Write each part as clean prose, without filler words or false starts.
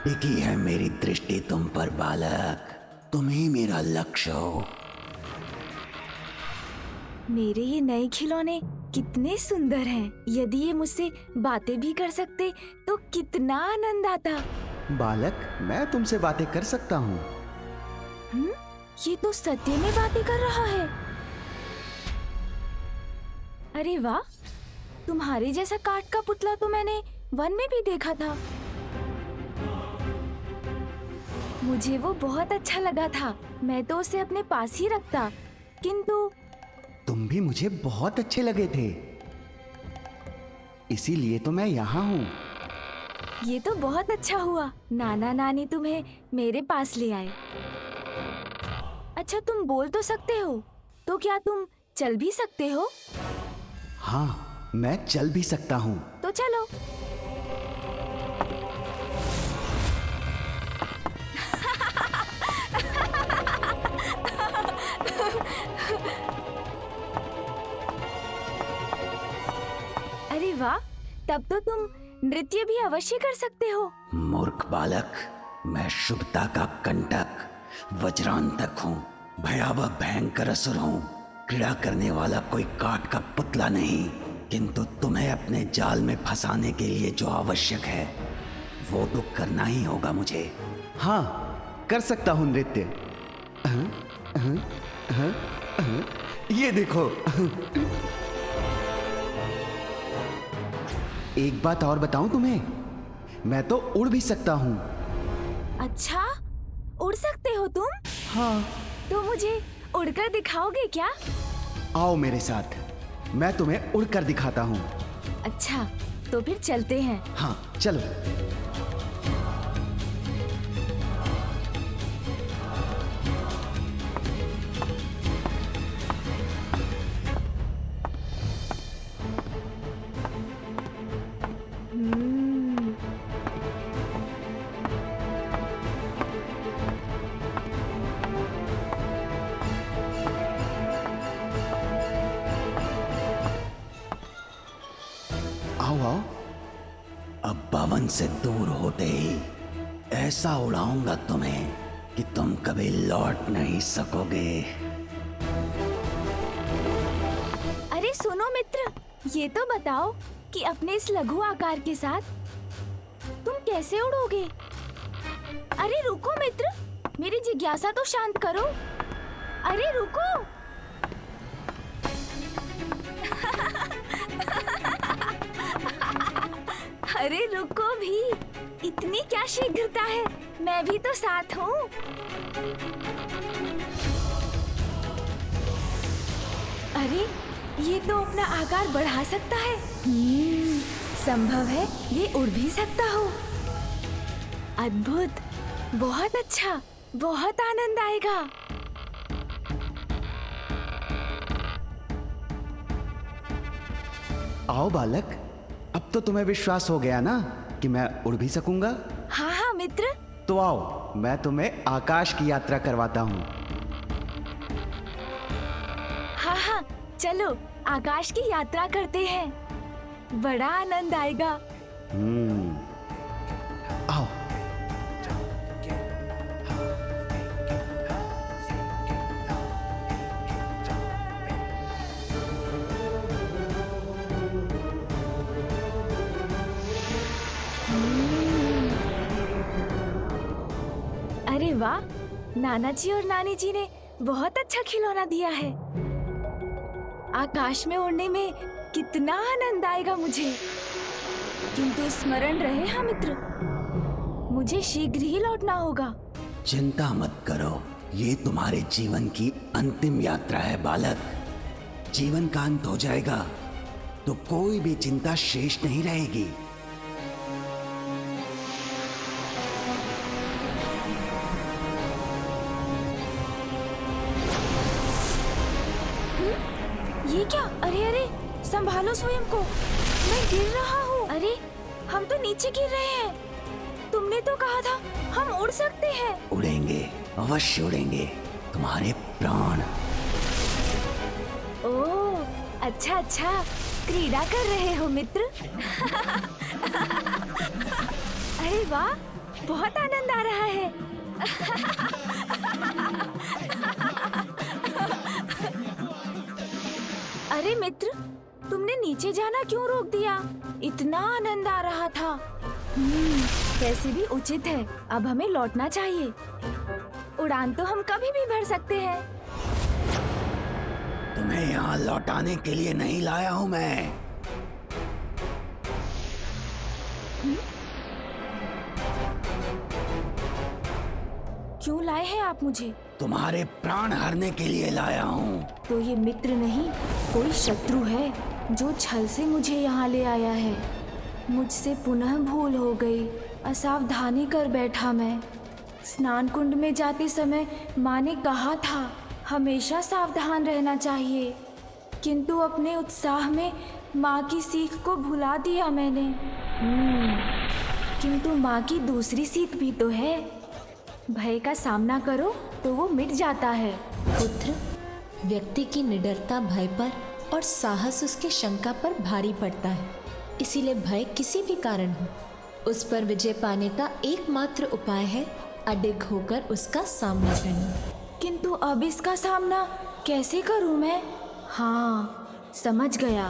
टिकी है मेरी दृष्टि तुम पर बालक, तुम ही मेरा लक्ष्य हो। मेरे ये नए खिलौने कितने सुंदर हैं। यदि ये मुझसे बातें भी कर सकते तो कितना आनंद आता। बालक, मैं तुमसे बातें कर सकता हूँ। ये तो सत्य में बातें कर रहा है। अरे वाह, तुम्हारे जैसा काठ का पुतला तो मैंने वन में भी देखा था। मुझे वो बहुत अच्छा लगा था। मैं तो उसे अपने पास ही रखता, किंतु तुम भी मुझे बहुत अच्छे लगे थे, इसीलिए तो मैं यहाँ हूँ। ये तो बहुत अच्छा हुआ, नाना नानी तुम्हें मेरे पास ले आए। अच्छा, तुम बोल तो सकते हो, तो क्या तुम चल भी सकते हो? हाँ, मैं चल भी सकता हूँ। तो चलो। अरे वाह, तब तो तुम नृत्य भी अवश्य कर सकते हो। मूर्ख बालक, मैं शुभता का कंटक वज्रांतक हूँ, भयावह भयंकर असुर हूँ, क्रीड़ा करने वाला कोई काठ का पुतला नहीं। किंतु तुम्हें अपने जाल में फंसाने के लिए जो आवश्यक है वो तो करना ही होगा मुझे। हाँ, कर सकता हूँ नृत्य। ये देखो। एक बात और बताऊं तुम्हें, मैं तो उड़ भी सकता हूँ। अच्छा, उड़ सकते हो तुम? हाँ। तो मुझे उड़कर दिखाओगे क्या? आओ मेरे साथ, मैं तुम्हें उड़कर दिखाता हूँ। अच्छा, तो फिर चलते हैं। हाँ, चलो। आओ आओ। अब भवन से दूर होते ही ऐसा उड़ाऊंगा तुम्हें कि तुम कभी लौट नहीं सकोगे। अरे सुनो मित्र, ये तो बताओ कि अपने इस लघु आकार के साथ तुम कैसे उड़ोगे? अरे रुको मित्र, मेरी जिज्ञासा तो शांत करो। अरे रुको। अरे रुको भी, इतनी क्या शीघ्रता है? मैं भी तो साथ हूँ। अरे ये तो अपना आकार बढ़ा सकता है। संभव है ये उड़ भी सकता हो। अद्भुत, बहुत अच्छा, बहुत आनंद आएगा। आओ बालक, अब तो तुम्हें विश्वास हो गया ना कि मैं उड़ भी सकूंगा। हाँ हाँ मित्र। तो आओ, मैं तुम्हें आकाश की यात्रा करवाता हूँ। हाँ हाँ, चलो आकाश की यात्रा करते हैं, बड़ा आनंद आएगा। आओ। अरे वाह, नाना जी और नानी जी ने बहुत अच्छा खिलौना दिया है। आकाश में उड़ने में कितना आनंद आएगा मुझे। किंतु स्मरण रहे हाँ मित्र, मुझे शीघ्र ही लौटना होगा। चिंता मत करो, ये तुम्हारे जीवन की अंतिम यात्रा है बालक। जीवन का अंत हो जाएगा तो कोई भी चिंता शेष नहीं रहेगी। ये क्या? अरे अरे, संभालो स्वयं को, मैं गिर रहा हूँ। अरे हम तो नीचे गिर रहे हैं। तुमने तो कहा था हम उड़ सकते हैं। उड़ेंगे, अवश्य उड़ेंगे, तुम्हारे प्राण। ओह, अच्छा अच्छा, क्रीड़ा कर रहे हो मित्र। अरे वाह, बहुत आनंद आ रहा है। अरे मित्र, तुमने नीचे जाना क्यों रोक दिया? इतना आनंद आ रहा था। वैसे भी उचित है, अब हमें लौटना चाहिए। उड़ान तो हम कभी भी भर सकते हैं। तुम्हें यहाँ लौटाने के लिए नहीं लाया हूँ मैं। क्यों लाए हैं आप मुझे? तुम्हारे प्राण हरने के लिए लाया हूँ। तो ये मित्र नहीं, कोई शत्रु है जो छल से मुझे यहाँ ले आया है। मुझसे पुनः भूल हो गई, असावधानी कर बैठा मैं। स्नान कुंड में जाते समय माँ ने कहा था हमेशा सावधान रहना चाहिए, किंतु अपने उत्साह में माँ की सीख को भुला दिया मैंने। किंतु माँ की दूसरी सीख भी तो है, भय का सामना करो तो वो मिट जाता है। पुत्र, व्यक्ति की निडरता भय पर और साहस उसके शंका पर भारी पड़ता है। इसीलिए भय किसी भी कारण हो, उस पर विजय पाने का एकमात्र उपाय है अडिग होकर उसका सामना करना। किंतु अब इसका सामना कैसे करूं मैं? हाँ, समझ गया।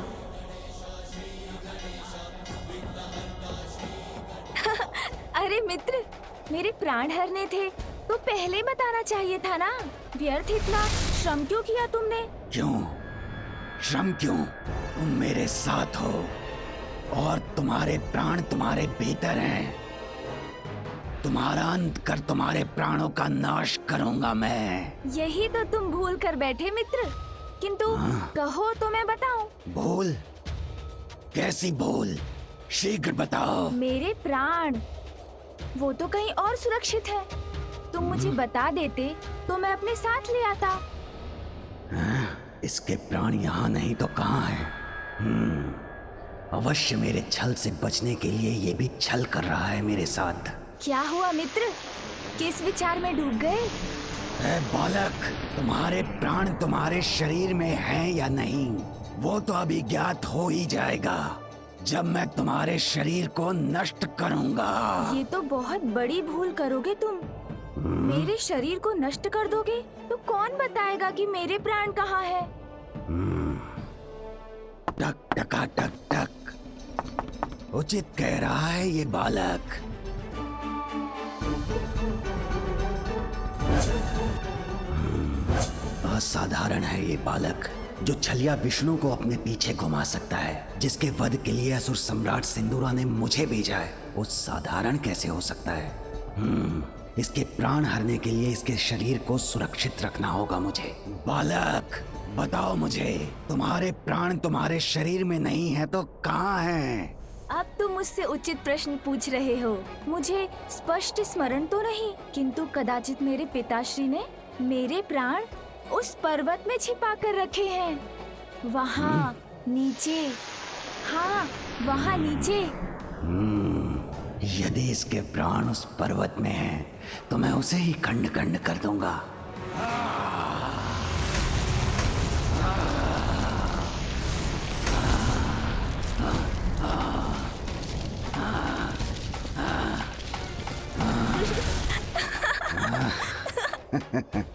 अरे मित्र, मेरे प्राण हरने थे तो पहले बताना चाहिए था ना। व्यर्थ इतना श्रम क्यों किया तुमने? क्यों श्रम क्यों? तुम मेरे साथ हो और तुम्हारे प्राण तुम्हारे भीतर हैं। तुम्हारा अंत कर तुम्हारे प्राणों का नाश करूंगा मैं। यही तो तुम भूल कर बैठे मित्र। किंतु कहो तो मैं बताऊं। भूल? कैसी भूल? शीघ्र बताओ। मेरे प्राण, वो तो कहीं और सुरक्षित है। तुम मुझे बता देते तो मैं अपने साथ ले आता। इसके प्राण यहाँ नहीं तो कहाँ हैं? अवश्य मेरे छल से बचने के लिए ये भी छल कर रहा है मेरे साथ। क्या हुआ मित्र? किस विचार में डूब गए? ए बालक, तुम्हारे प्राण तुम्हारे शरीर में हैं या नहीं, वो तो अभी ज्ञात हो ही जाएगा जब मैं तुम्हारे शरीर को नष्ट करूंगा। ये तो बहुत बड़ी भूल करोगे तुम। मेरे शरीर को नष्ट कर दोगे तो कौन बताएगा कि मेरे प्राण कहाँ है? टक टका टक टक, उचित कह रहा है ये बालक। असाधारण है ये बालक, जो छलिया विष्णु को अपने पीछे घुमा सकता है, जिसके वध के लिए असुर सम्राट सिंदूरा ने मुझे भेजा है। वो साधारण कैसे हो सकता है? इसके प्राण हरने के लिए इसके शरीर को सुरक्षित रखना होगा मुझे। बालक, बताओ मुझे, तुम्हारे प्राण तुम्हारे शरीर में नहीं है तो कहाँ हैं? अब तुम मुझसे उचित प्रश्न पूछ रहे हो। मुझे स्पष्ट स्मरण तो नहीं, किंतु कदाचित मेरे पिताश्री ने मेरे प्राण उस पर्वत में छिपा कर रखे हैं। वहाँ नीचे। हाँ, वहाँ नीचे। यदि इसके प्राण उस पर्वत में हैं, तो मैं उसे ही खंड खंड कर दूंगा।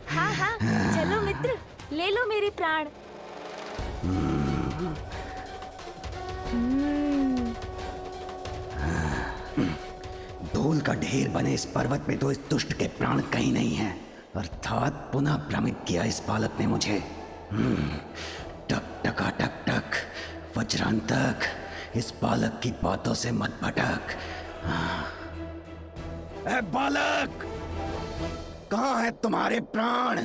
हाँ हाँ, चलो मित्र, ले लो मेरे प्राण। धूल का ढेर बने इस पर्वत में तो इस दुष्ट के प्राण कहीं नहीं हैं। अर्थात पुनः भ्रमित किया इस बालक ने मुझे। टक टका टक टक, वज्रांतक, इस बालक की बातों से मत भटक। ए बालक, कहाँ है तुम्हारे प्राण?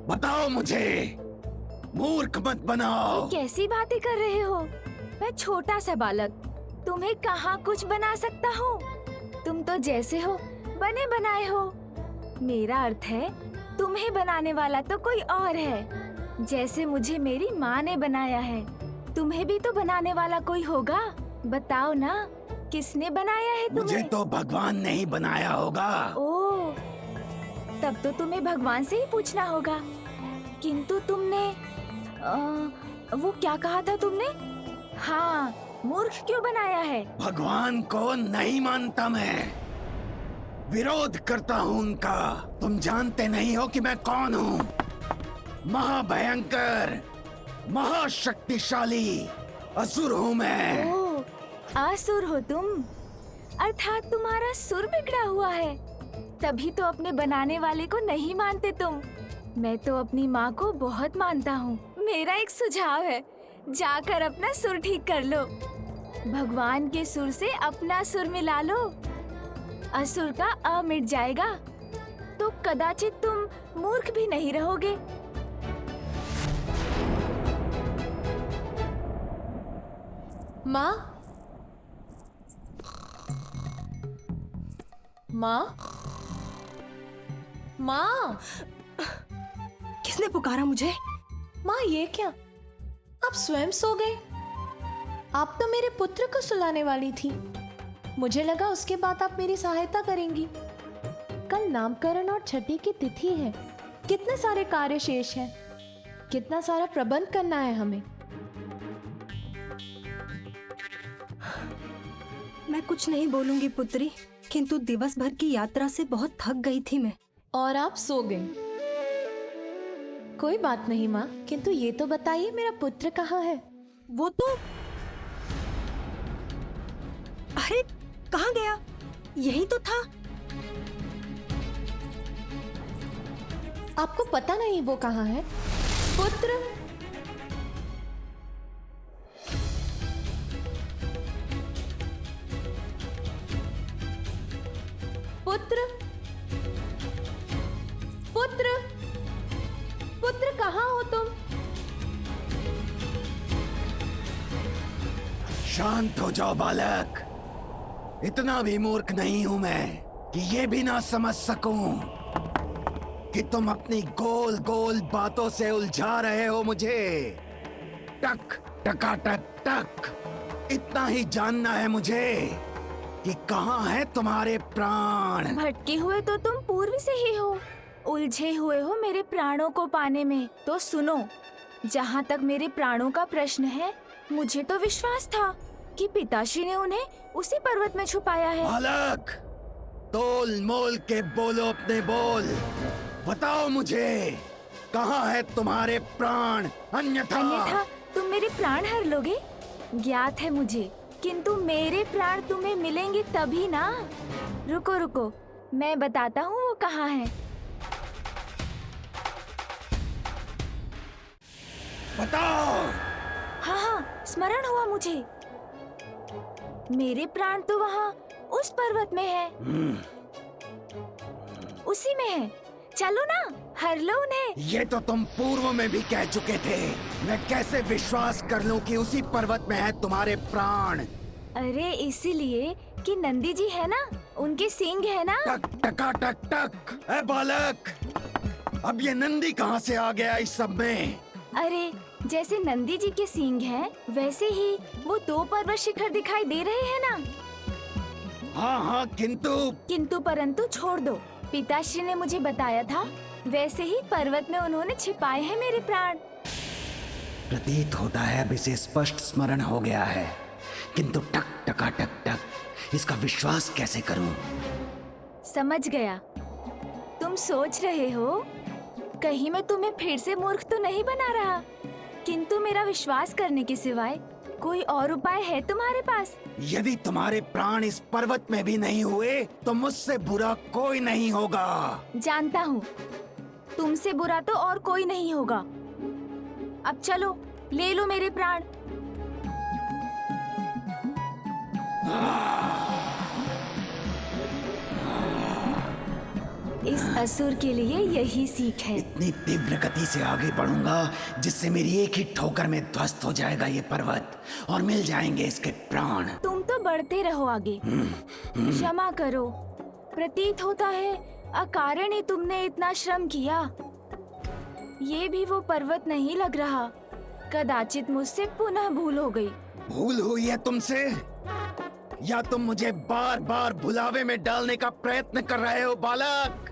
बताओ मुझे, मूर्ख मत बनाओ। कैसी बातें कर रहे हो? मैं छोटा सा बालक, तुम्हें कहाँ कुछ बना सकता हूँ? तुम तो जैसे हो बने बनाए हो। मेरा अर्थ है, तुम्हें बनाने वाला तो कोई और है। जैसे मुझे मेरी माँ ने बनाया है, तुम्हें भी तो बनाने वाला कोई होगा। बताओ ना, किसने बनाया है तुम्हें? मुझे तो भगवान ने ही बनाया होगा। ओह, तब तो तुम्हें भगवान से ही पूछना होगा। किंतु तुमने वो क्या कहा था तुमने? हाँ, मूर्ख क्यों बनाया है? भगवान को नहीं मानता मैं। विरोध करता हूँ उनका। तुम जानते नहीं हो कि मैं कौन हूँ। महाभयंकर, महाशक्तिशाली असुर हूँ मैं। ओह, आसुर हो तुम, अर्थात तुम्हारा सुर बिगड़ा हुआ है। तभी तो अपने बनाने वाले को नहीं मानते तुम। मैं तो अपनी माँ को बहुत मानता हूँ। मेरा एक सुझाव है, जाकर अपना सुर ठीक कर लो। भगवान के सुर से अपना सुर मिला लो। असुर का अ मिट जाएगा तो कदाचित तुम मूर्ख भी नहीं रहोगे। माँ, माँ, माँ, किसने पुकारा मुझे? माँ ये क्या? आप स्वयं सो गए? आप तो मेरे पुत्र को सुलाने वाली थी। मुझे लगा उसके बाद आप मेरी सहायता करेंगी। कल नामकरण और छठी की तिथि है। कितने सारे कार्य शेष हैं। कितना सारा प्रबंध करना है हमें। मैं कुछ नहीं बोलूंगी पुत्री, किंतु दिवस भर की यात्रा से बहुत थक गई थी मैं। और आप सो गए। कोई बात नहीं माँ, किंतु ये तो बताइए मेरा पुत्र कहाँ है? वो तो अरे कहाँ गया? यही तो था। आपको पता नहीं वो कहाँ है? पुत्र, पुत्र, पुत्र, पुत्र कहाँ हो तुम? शांत हो जाओ बालक। इतना भी मूर्ख नहीं हूं मैं कि ये भी ना समझ सकूं कि तुम अपनी गोल गोल बातों से उलझा रहे हो मुझे। टक टकाटक टक, इतना ही जानना है मुझे कि कहाँ है तुम्हारे प्राण। भटके हुए तो तुम पूर्व से ही हो, उलझे हुए हो मेरे प्राणों को पाने में। तो सुनो, जहाँ तक मेरे प्राणों का प्रश्न है, मुझे तो विश्वास था कि पिताश्री ने उन्हें उसी पर्वत में छुपाया है। बालक, तोल मोल के बोलो अपने बोल। बताओ मुझे, कहाँ है तुम्हारे प्राण? अन्यथा तुम मेरे प्राण हर लोगे, ज्ञात है मुझे, किंतु मेरे प्राण तुम्हें मिलेंगे तभी ना। रुको रुको, मैं बताता हूँ वो कहाँ है। बताओ। हाँ हाँ, स्मरण हुआ मुझे। मेरे प्राण तो वहाँ उस पर्वत में है, उसी में है। चलो ना, हर लो उन्हें। ये तो तुम पूर्व में भी कह चुके थे। मैं कैसे विश्वास कर लूं कि उसी पर्वत में है तुम्हारे प्राण? अरे इसीलिए कि नंदी जी है ना, उनके सींग है ना। टक टका टक टक। ए बालक, अब ये नंदी कहाँ से आ गया इस सब में? अरे जैसे नंदी जी के सींग हैं, वैसे ही वो 2 पर्वत शिखर दिखाई दे रहे हैं ना। हाँ हाँ, किंतु परंतु छोड़ दो। पिताश्री ने मुझे बताया था, वैसे ही पर्वत में उन्होंने छिपाए हैं मेरे प्राण। प्रतीत होता है अब इसे स्पष्ट स्मरण हो गया है, किंतु टक टका टक टक, इसका विश्वास कैसे करूं? समझ गया, तुम सोच रहे हो कहीं मैं तुम्हें फिर से मूर्ख तो नहीं बना रहा। किंतु मेरा विश्वास करने के सिवाय कोई और उपाय है तुम्हारे पास? यदि तुम्हारे प्राण इस पर्वत में भी नहीं हुए तो मुझसे बुरा कोई नहीं होगा। जानता हूँ, तुमसे बुरा तो और कोई नहीं होगा। अब चलो, ले लो मेरे प्राण। इस असुर के लिए यही सीख है। इतनी तीव्र गति से आगे बढ़ूंगा जिससे मेरी एक ही ठोकर में ध्वस्त हो जाएगा ये पर्वत और मिल जाएंगे इसके प्राण। तुम तो बढ़ते रहो आगे। क्षमा करो, प्रतीत होता है अकारण ही तुमने इतना श्रम किया। ये भी वो पर्वत नहीं लग रहा। कदाचित मुझसे पुनः भूल हो गई। भूल हुई है तुमसे, या तुम मुझे बार बार भुलावे में डालने का प्रयत्न कर रहे हो बालक?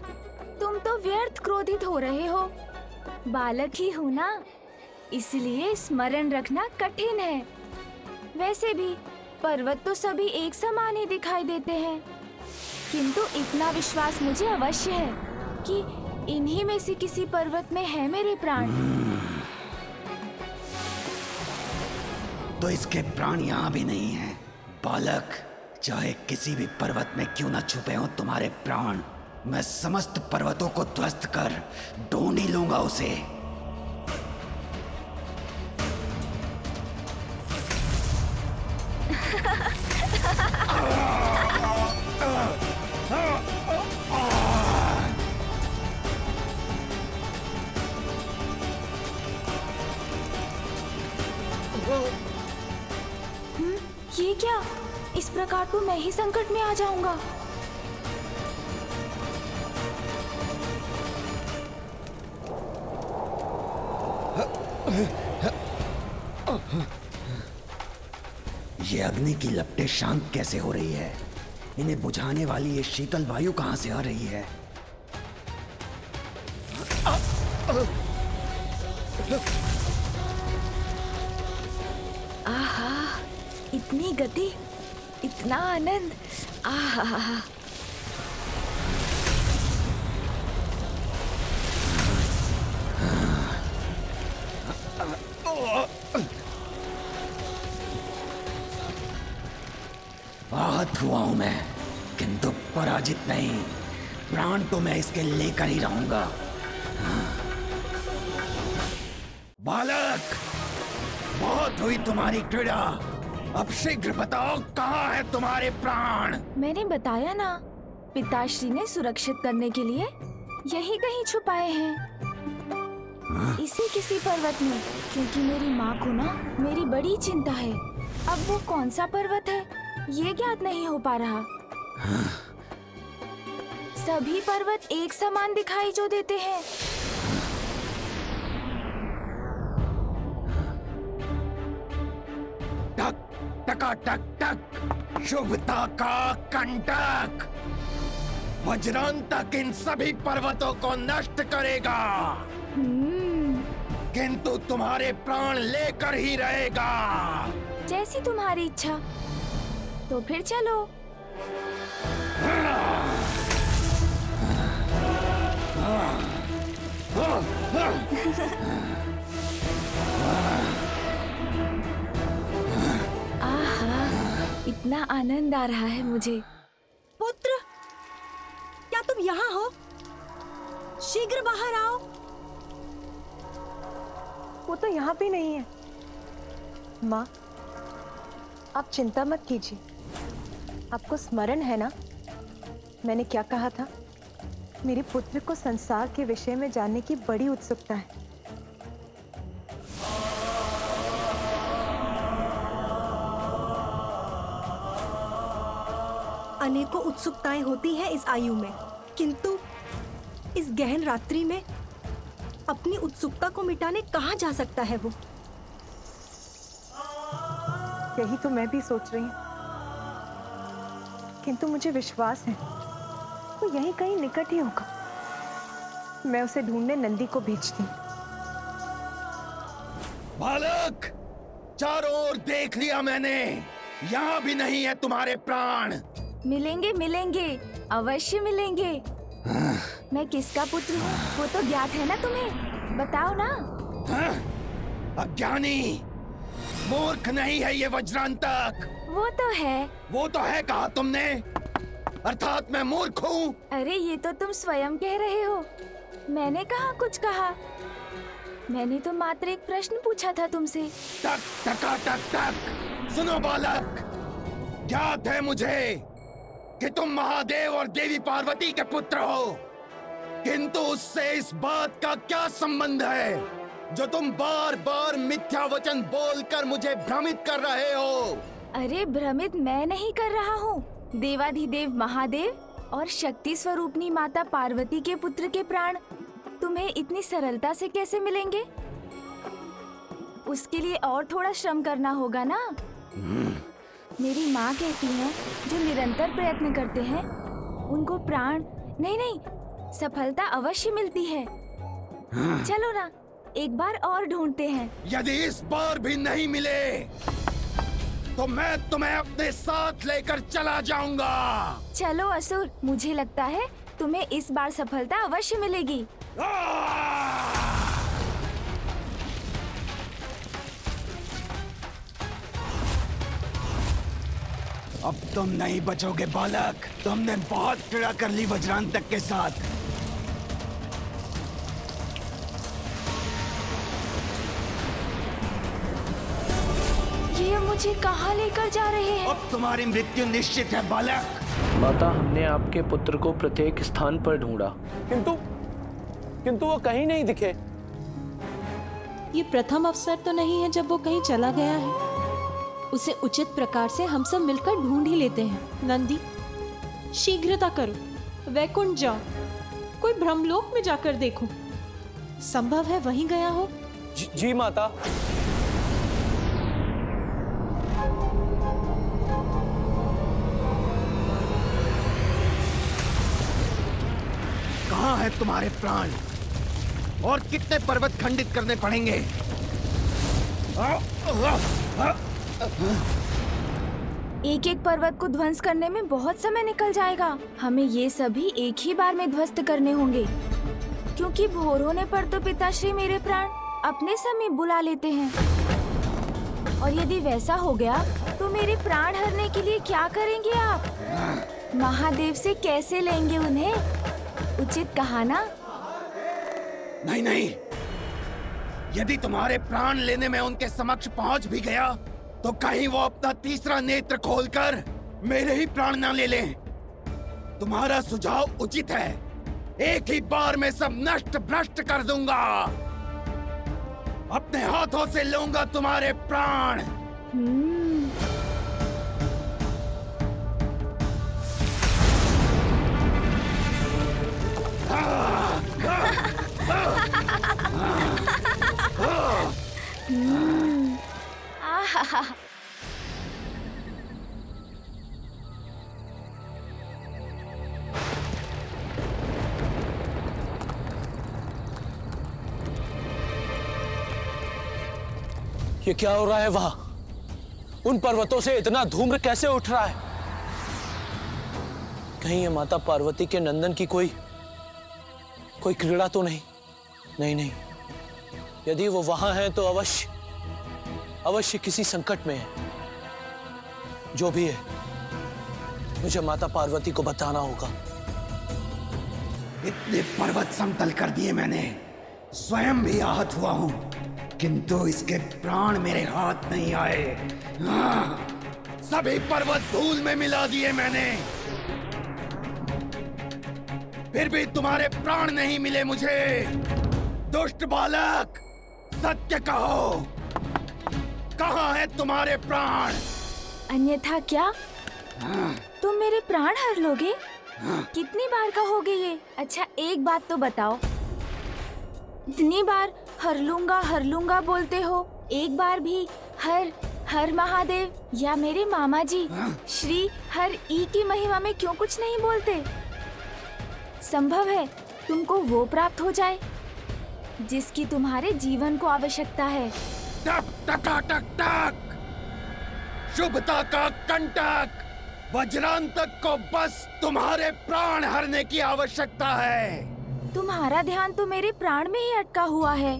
तुम तो व्यर्थ क्रोधित हो रहे हो। बालक ही हूँ ना, इसलिए स्मरण रखना कठिन है। वैसे भी पर्वत तो सभी एक समान ही दिखाई देते हैं, किंतु इतना विश्वास मुझे अवश्य है कि इन्हीं में से किसी पर्वत में है मेरे प्राण। तो इसके प्राण यहाँ भी नहीं है। बालक, चाहे किसी भी पर्वत में क्यों न छुपे हो तुम्हारे प्राण, मैं समस्त पर्वतों को ध्वस्त कर ढूंढ ही लूंगा उसे। ये क्या? इस प्रकार तो मैं ही संकट में आ जाऊंगा। ये अग्नि की लपटें शांत कैसे हो रही है? इन्हें बुझाने वाली ये शीतल वायु कहां से आ रही है? आहा, इतनी गति, इतना आनंद। आहा, आहत हुआ हूं मैं, किंतु पराजित नहीं। प्राण तो मैं इसके लेकर ही रहूंगा। बालक, बहुत हुई तुम्हारी क्रीड़ा। अब शीघ्र बताओ, कहाँ है तुम्हारे प्राण? मैंने बताया ना, पिताश्री ने सुरक्षित करने के लिए यही कहीं छुपाए हैं, इसी किसी पर्वत में। क्योंकि मेरी माँ को ना मेरी बड़ी चिंता है। अब वो कौन सा पर्वत है ये ज्ञात नहीं हो पा रहा। सभी पर्वत एक समान दिखाई जो देते हैं। टक टका टक टक, शुभता का कंटक। वज्रांतक इन सभी पर्वतों को नष्ट करेगा, किंतु तुम्हारे प्राण लेकर ही रहेगा। जैसी तुम्हारी इच्छा। तो फिर चलो। आहा, इतना आनंद आ रहा है मुझे। पुत्र, क्या तुम यहाँ हो? शीघ्र बाहर आओ। वो तो यहाँ भी नहीं है। माँ, आप चिंता मत कीजिए। आपको स्मरण है ना, मैंने क्या कहा था? मेरे पुत्र को संसार के विषय में जानने की बड़ी उत्सुकता है। अनेकों उत्सुकताएं होती हैं इस आयु में, किंतु इस गहन रात्रि में अपनी उत्सुकता को मिटाने कहाँ जा सकता है वो? यही तो मैं भी सोच रही हूँ, किंतु मुझे विश्वास है वो यहीं कहीं निकट ही होगा। मैं उसे ढूंढने नंदी को भेजती हूँ। बालक, चारों ओर देख लिया मैंने, यहाँ भी नहीं है तुम्हारे प्राण। मिलेंगे मिलेंगे, अवश्य मिलेंगे। मैं किसका पुत्र हूँ वो तो ज्ञात है ना तुम्हें, बताओ ना। अज्ञानी, मूर्ख नहीं है ये वज्रांतक। वो तो है कहा तुमने? अर्थात मैं मूर्ख हूँ? अरे ये तो तुम स्वयं कह रहे हो, मैंने कहा कुछ कहा। मैंने तो मात्र एक प्रश्न पूछा था तुमसे। टक टका टक टक। सुनो बालक, ज्ञात है मुझे कि तुम महादेव और देवी पार्वती के पुत्र हो, किंतु उससे इस बात का क्या संबंध है जो तुम बार बार मिथ्या वचन बोलकर मुझे भ्रमित कर रहे हो? अरे भ्रमित मैं नहीं कर रहा हूँ। देवाधिदेव महादेव और शक्ति स्वरूपनी माता पार्वती के पुत्र के प्राण तुम्हें इतनी सरलता से कैसे मिलेंगे? उसके लिए और थोड़ा श्रम करना होगा ना। मेरी माँ कहती हैं, जो निरंतर प्रयत्न करते हैं उनको प्राण नहीं सफलता अवश्य मिलती है। चलो ना, एक बार और ढूंढते हैं। यदि इस बार भी नहीं मिले तो मैं तुम्हें अपने साथ लेकर चला जाऊंगा। चलो असुर, मुझे लगता है तुम्हें इस बार सफलता अवश्य मिलेगी। अब तुम नहीं बचोगे बालक। तुमने बहुत क्रीड़ा कर ली वज्रांतक के साथ। ये मुझे कहाँ लेकर जा रहे हैं? अब तुम्हारी मृत्यु निश्चित है बालक। माता, हमने आपके पुत्र को प्रत्येक स्थान पर ढूंढा, किंतु वो कहीं नहीं दिखे। ये प्रथम अवसर तो नहीं है जब वो कहीं चला गया है। उसे उचित प्रकार से हम सब मिलकर ढूंढ ही लेते हैं। नंदी, शीघ्रता करो, वैकुंठ जाओ, कोई ब्रह्मलोक में जाकर देखो। संभव है वहीं गया हो। जी माता। कहाँ है तुम्हारे प्राण? और कितने पर्वत खंडित करने पड़ेंगे? एक एक पर्वत को ध्वंस करने में बहुत समय निकल जाएगा। हमें ये सभी एक ही बार में ध्वस्त करने होंगे, क्योंकि भोर होने पर तो पिताश्री मेरे प्राण अपने समीप बुला लेते हैं। और यदि वैसा हो गया तो मेरे प्राण हरने के लिए क्या करेंगे आप? महादेव से कैसे लेंगे उन्हें? उचित कहा ना? नहीं नहीं, यदि तुम्हारे प्राण लेने में उनके समक्ष पहुंच भी गया तो कहीं वो अपना तीसरा नेत्र खोलकर मेरे ही प्राण ना ले लें। तुम्हारा सुझाव उचित है। एक ही बार में सब नष्ट भ्रष्ट कर दूंगा। अपने हाथों से लूंगा तुम्हारे प्राण। आहा, ये क्या हो रहा है वहां? उन पर्वतों से इतना धूम्र कैसे उठ रहा है? कहीं ये माता पार्वती के नंदन की कोई क्रीड़ा तो नहीं? नहीं, यदि वो वहां है तो अवश्य किसी संकट में है। जो भी है, मुझे माता पार्वती को बताना होगा। इतने पर्वत समतल कर दिए मैंने, स्वयं भी आहत हुआ हूं, किंतु इसके प्राण मेरे हाथ नहीं आए। हाँ, सभी पर्वत धूल में मिला दिए मैंने, फिर भी तुम्हारे प्राण नहीं मिले मुझे। दुष्ट बालक, सत्य कहो, कहाँ है तुम्हारे प्राण? अन्यथा क्या तुम मेरे प्राण हर लोगे? कितनी बार कहोगे ये? अच्छा, एक बात तो बताओ, इतनी बार हर लूंगा बोलते हो, एक बार भी हर महादेव या मेरे मामा जी श्री हर ई की महिमा में क्यों कुछ नहीं बोलते? संभव है तुमको वो प्राप्त हो जाए जिसकी तुम्हारे जीवन को आवश्यकता है। टक टका टक टक, शुभता का कंटक, वज्रांतक को बस तुम्हारे प्राण हरने की आवश्यकता है। तुम्हारा ध्यान तो मेरे प्राण में ही अटका हुआ है।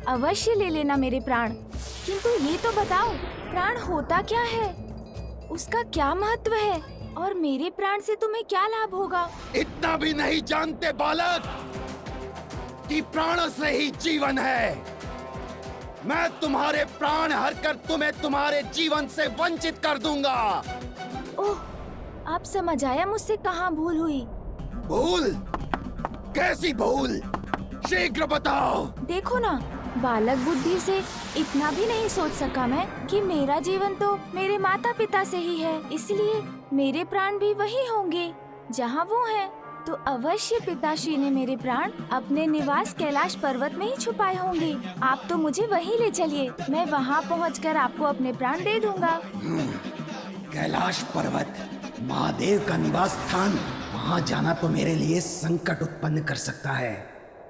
अवश्य ले लेना मेरे प्राण, किंतु ये तो बताओ, प्राण होता क्या है? उसका क्या महत्व है? और मेरे प्राण से तुम्हें क्या लाभ होगा? इतना भी नहीं जानते बालक कि प्राणों से ही जीवन है। मैं तुम्हारे प्राण हर कर तुम्हें तुम्हारे जीवन से वंचित कर दूंगा। ओह, आप समझ आया मुझसे कहाँ भूल हुई? भूल? कैसी भूल? शीघ्र बताओ। देखो ना, बालक बुद्धि से इतना भी नहीं सोच सका मैं कि मेरा जीवन तो मेरे माता पिता से ही है, इसलिए मेरे प्राण भी वही होंगे जहाँ वो हैं। तो अवश्य पिताश्री ने मेरे प्राण अपने निवास कैलाश पर्वत में ही छुपाए होंगे। आप तो मुझे वहीं ले चलिए, मैं वहाँ पहुँचकर आपको अपने प्राण दे दूंगा। कैलाश पर्वत, महादेव का निवास स्थान, वहाँ जाना तो मेरे लिए संकट उत्पन्न कर सकता है।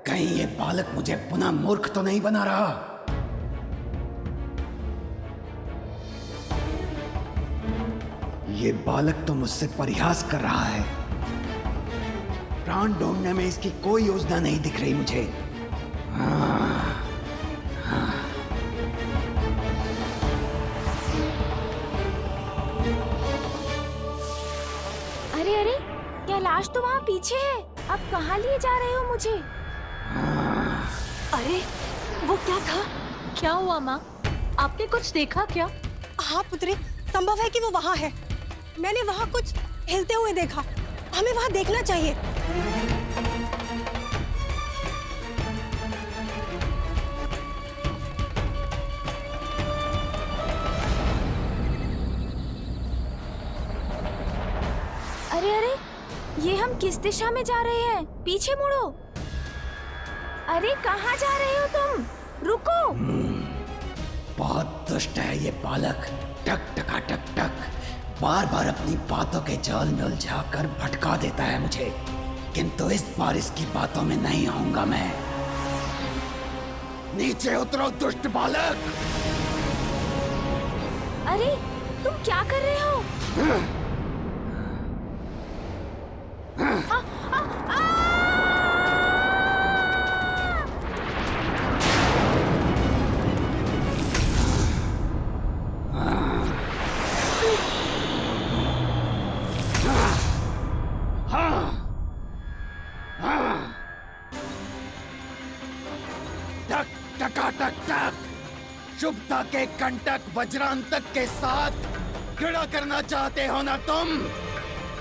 कहीं ये बालक मुझे पुनः मूर्ख तो नहीं बना रहा? ये बालक तो मुझसे परिहास कर रहा है। प्राण ढूंढने में इसकी कोई योजना नहीं दिख रही मुझे। अरे अरे, कैलाश तो वहाँ पीछे है। अब कहाँ लिए जा रहे हो मुझे? अरे वो क्या था? क्या हुआ माँ? आपने कुछ देखा क्या? हाँ पुत्री, संभव है कि वो वहाँ है। मैंने वहाँ कुछ हिलते हुए देखा। हमें वहाँ देखना चाहिए। अरे अरे, ये हम किस दिशा में जा रहे हैं? पीछे मुड़ो। अरे कहाँ जा रहे हो तुम? रुको। बहुत दुष्ट है ये बालक। टक टका टक टक बार बार अपनी बातों के जाल में उलझाकर भटका देता है मुझे, किंतु इस बार इसकी बातों में नहीं आऊंगा मैं। नीचे उतरो दुष्ट बालक। अरे तुम क्या कर रहे हो? टक टका टक टक शुभता के कंटक वज्रांतक के साथ क्रीड़ा करना चाहते हो ना तुम?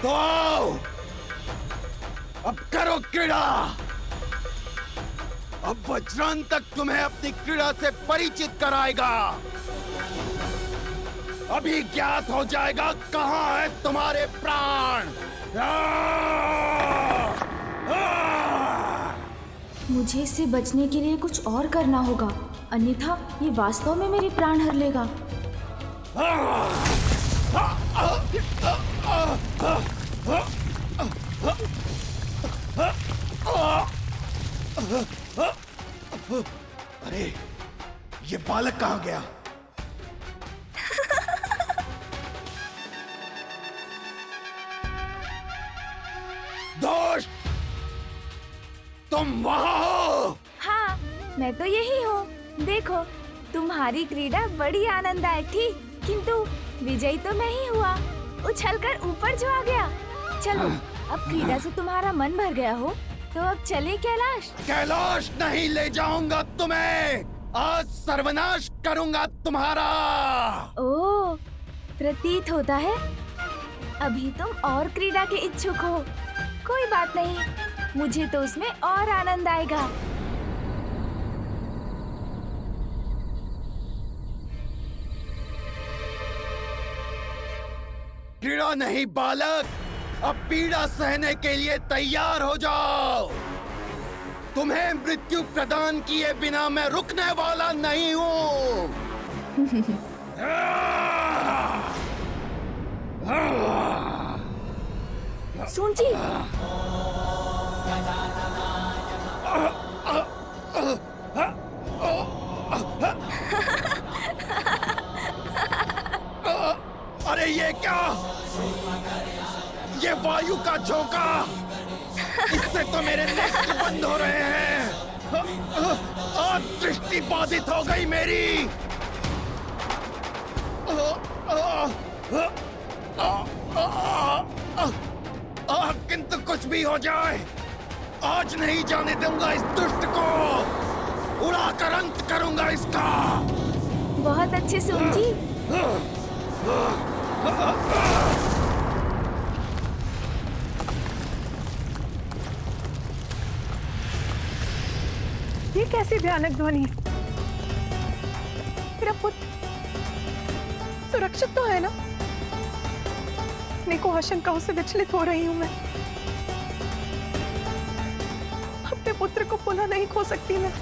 तो आओ, अब करो क्रीड़ा। अब वज्रांतक तुम्हें अपनी क्रीड़ा से परिचित कराएगा। अभी ज्ञात हो जाएगा कहाँ है तुम्हारे प्राण। मुझे इससे बचने के लिए कुछ और करना होगा, अन्यथा ये वास्तव में मेरे प्राण हर लेगा। अरे ये बालक कहाँ गया? दोस्त, तुम वहाँ हो? हाँ, मैं तो यही हूँ। देखो, तुम्हारी क्रीड़ा बड़ी आनंददायक थी, किंतु विजयी तो मैं ही हुआ, उछलकर ऊपर जो आ गया। चलो, अब क्रीड़ा से तुम्हारा मन भर गया हो, तो अब चले कैलाश। कैलाश नहीं ले जाऊंगा तुम्हें। आज सर्वनाश करूंगा तुम्हारा। ओह, प्रतीत होता है अभी तुम और क्रीड़ा के इच्छुक हो। कोई बात नहीं, मुझे तो उसमें और आनंद आएगा। क्रीड़ा नहीं बालक, अब पीड़ा सहने के लिए तैयार हो जाओ। तुम्हें मृत्यु प्रदान किए बिना मैं रुकने वाला नहीं हूँ। सुनजी, अरे ये क्या? ये वायु का झोंका, इससे तो मेरे नेत्र बंद हो रहे हैं। आज दृष्टि बाधित हो गई मेरी। किंतु कुछ भी हो जाए, आज नहीं जाने दूंगा इस दुष्ट को। उड़ाकर अंत करूंगा इसका। बहुत अच्छे सुनजी। ये कैसी भयानक ध्वनि? मेरा पुत्र सुरक्षित तो है ना? अपने को आशंकाओं से विचलित हो रही हूं मैं। अपने पुत्र को पुनः नहीं खो सकती मैं।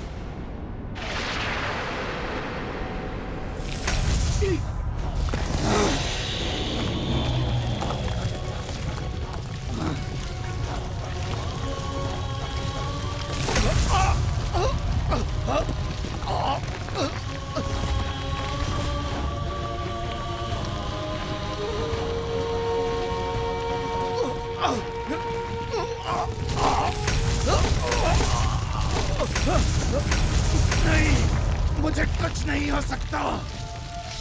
नहीं, मुझे कुछ नहीं हो सकता।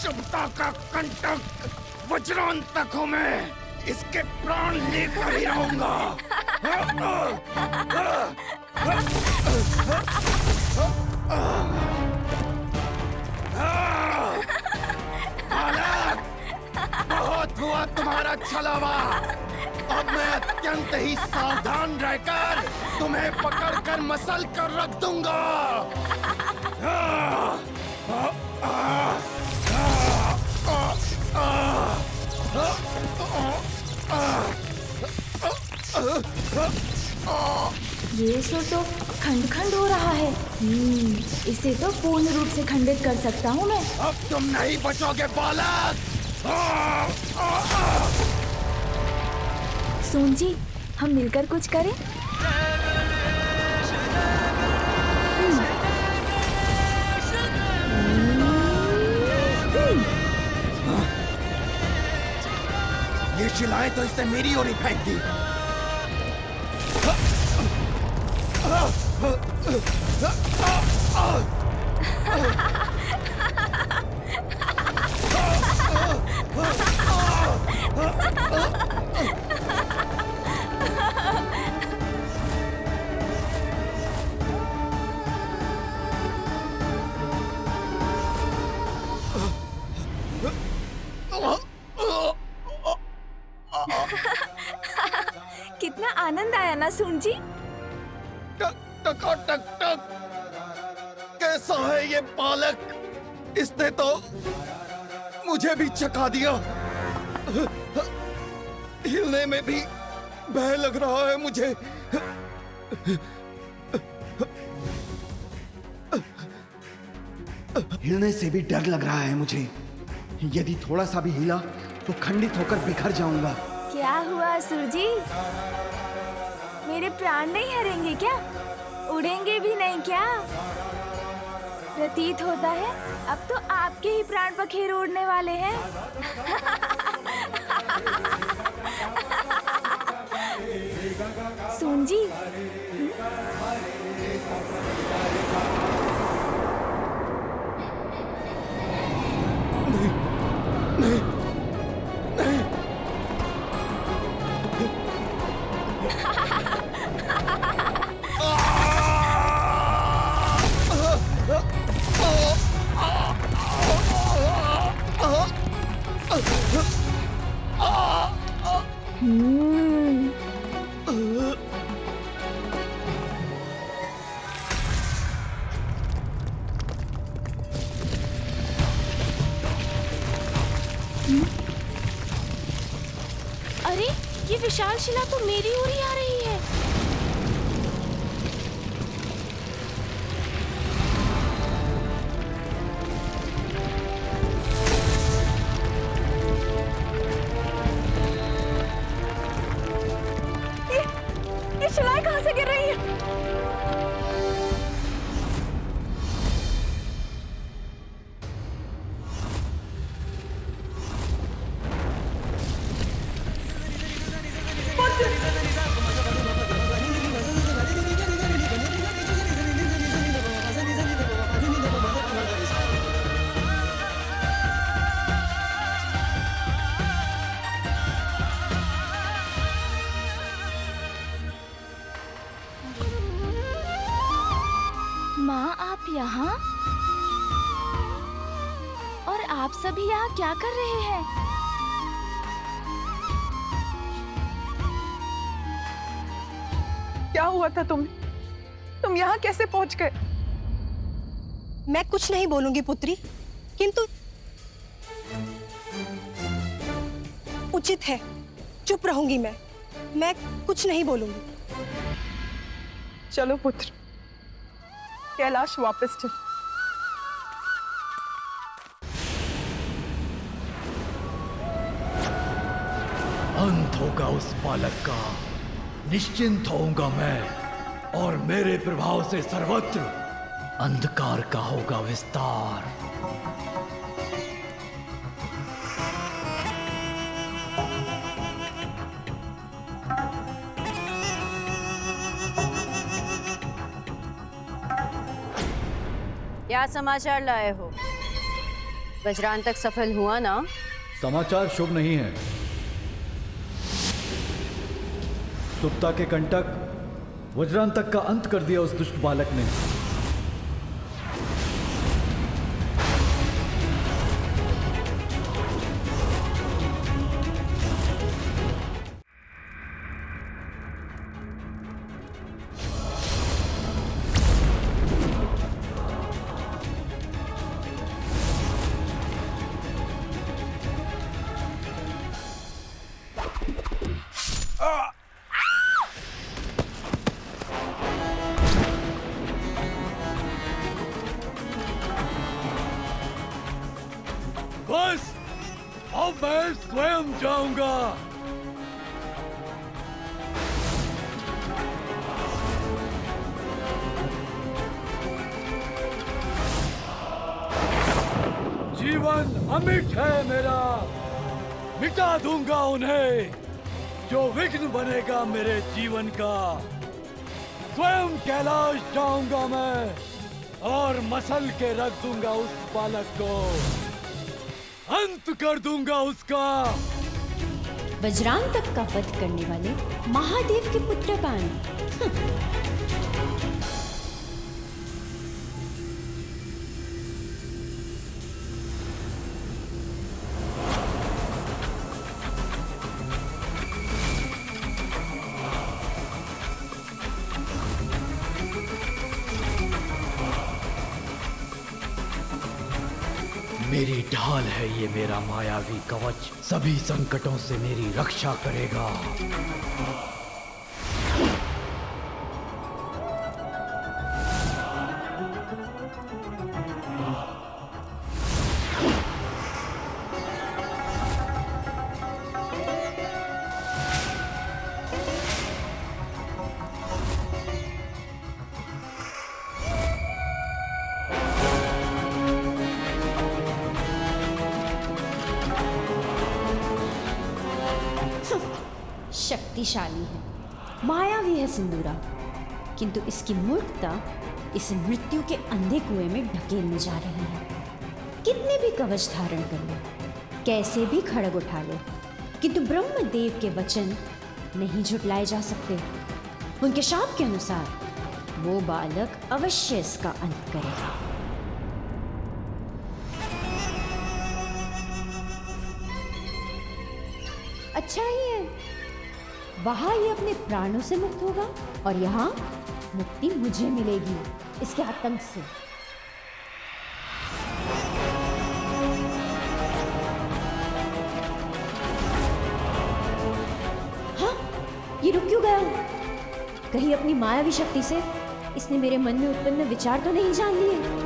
शुभता का कंटक वज्रांतक हूं मैं, इसके प्राण लेकर ही रहूंगा। बालक, बहुत हुआ तुम्हारा छलावा। अब मैं अत्यंत ही सावधान रहकर तुम्हें पकड़कर मसल कर रख दूंगा। ये सो तो खंड खंड हो रहा है। इसे तो पूर्ण रूप से खंडित कर सकता हूँ मैं। अब तुम नहीं बचोगे बालक। सोन जी, हम मिलकर कुछ करें। ये शिलाएं तो इसने मेरी ओर ही फेंक दी। कितना आनंद आया ना सोन जी। टक टक टक टक। कैसा है ये बालक? इसने तो मुझे भी चका दिया। हिलने में भी भय लग रहा है मुझे। हिलने से भी डर लग रहा है मुझे। यदि थोड़ा सा भी हिला तो खंडित होकर बिखर जाऊंगा। क्या हुआ असुर जी? मेरे प्राण नहीं हरेंगे क्या? उड़ेंगे भी नहीं क्या? प्रतीत होता है अब तो आपके ही प्राण पखेर उड़ने वाले हैं। सोन जी, अरे ये विशाल शिला तो मेरी ओर ही आ रही है। ये शिलाएं कहाँ से गिर रही हैं? माँ, आप यहाँ? और आप सभी यहाँ क्या कर रहे हैं? क्या हुआ था तुम्हें? तुम यहाँ कैसे पहुंच गए? मैं कुछ नहीं बोलूंगी पुत्री, किंतु उचित है, चुप रहूंगी मैं कुछ नहीं बोलूंगी। चलो पुत्र, कैलाश वापस चल। अंत होगा उस बालक का, निश्चिंत होऊंगा मैं, और मेरे प्रभाव से सर्वत्र अंधकार का होगा विस्तार। क्या समाचार लाए हो? वज्रांतक सफल हुआ ना? समाचार शुभ नहीं है। सुप्ता के कंटक वज्रांतक का अंत कर दिया उस दुष्ट बालक ने। बस अब मैं स्वयं जाऊंगा। जीवन अमिट है मेरा, मिटा दूंगा उन्हें जो विघ्न बनेगा मेरे जीवन का। स्वयं कैलाश जाऊंगा मैं और मसल के रख दूंगा उस बालक को, अंत कर दूंगा उसका। वज्रांतक का वध करने वाले महादेव के पुत्र पान। मेरी ढाल है ये मेरा मायावी कवच, सभी संकटों से मेरी रक्षा करेगा। शक्तिशाली है, मायावी है सिंदूरा, किंतु इसकी मूर्खता इसे मृत्यु के अंधे कुएं में ढकेलने जा रही है। कितने भी कवच धारण कर लो, कैसे भी खड़ग उठा लो, किंतु ब्रह्मदेव के वचन नहीं झुटलाए जा सकते। उनके शाप के अनुसार वो बालक अवश्य इसका अंत करेगा। अच्छा ही है, वहां ये अपने प्राणों से मुक्त होगा और यहाँ मुक्ति मुझे मिलेगी इसके आतंक से। हाँ, ये रुक क्यों गया? कहीं अपनी मायावी शक्ति से इसने मेरे मन में उत्पन्न विचार तो नहीं जान लिए?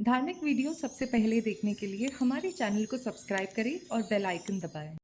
धार्मिक वीडियो सबसे पहले देखने के लिए हमारे चैनल को सब्सक्राइब करें और बेल आइकन दबाएं।